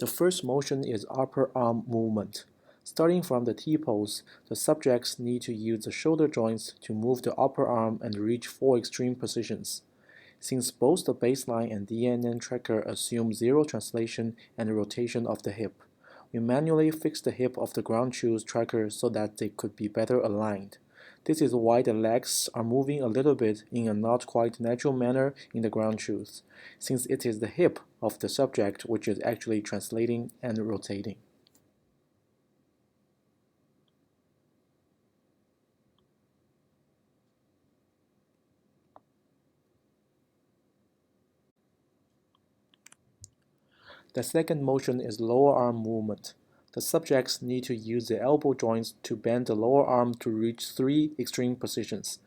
The first motion is upper arm movement. Starting from the T-pose, the subjects need to use the shoulder joints to move the upper arm and reach 4 extreme positions. Since both the baseline and DNN tracker assume zero translation and rotation of the hip, we manually fix the hip of the ground truth tracker so that they could be better aligned. This is why the legs are moving a little bit in a not quite natural manner in the ground truth, since it is the hip of the subject which is actually translating and rotating. The second motion is lower arm movement. The subjects need to use the elbow joints to bend the lower arm to reach 3 extreme positions.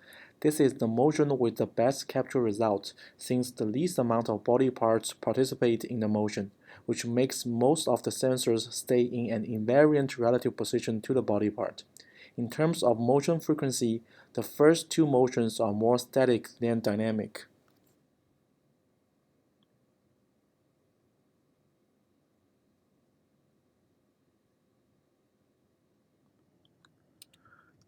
This is the motion with the best capture result, since the least amount of body parts participate in the motion, which makes most of the sensors stay in an invariant relative position to the body part. In terms of motion frequency, the first two motions are more static than dynamic.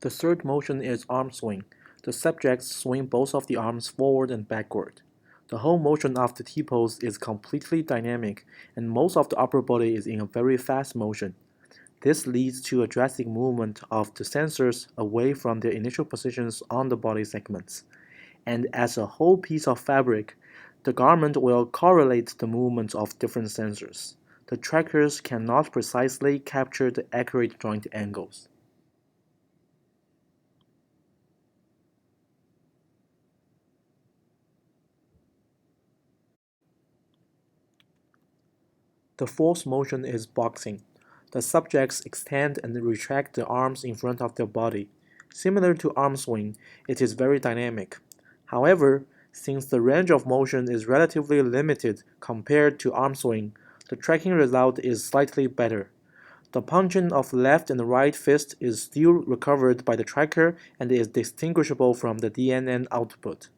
The third motion is arm swing. The subjects swing both of the arms forward and backward. The whole motion of the T-pose is completely dynamic, and most of the upper body is in a very fast motion. This leads to a drastic movement of the sensors away from their initial positions on the body segments. And as a whole piece of fabric, the garment will correlate the movements of different sensors. The trackers cannot precisely capture the accurate joint angles. The fourth motion is boxing. The subjects extend and retract the arms in front of their body. Similar to arm swing, it is very dynamic. However, since the range of motion is relatively limited compared to arm swing, the tracking result is slightly better. The punching of left and right fist is still recovered by the tracker and is distinguishable from the DNN output.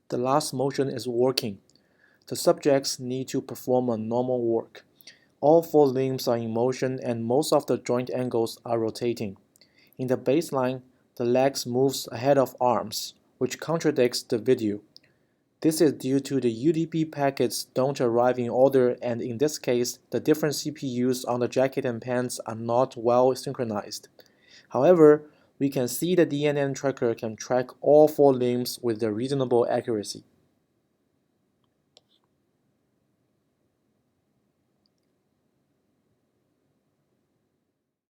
The last motion is working. The subjects need to perform a normal work. All 4 limbs are in motion and most of the joint angles are rotating. In the baseline, the legs moves ahead of arms, which contradicts the video. This is due to the UDP packets don't arrive in order, and in this case, the different CPUs on the jacket and pants are not well synchronized. However, we can see the DNN tracker can track all 4 limbs with a reasonable accuracy.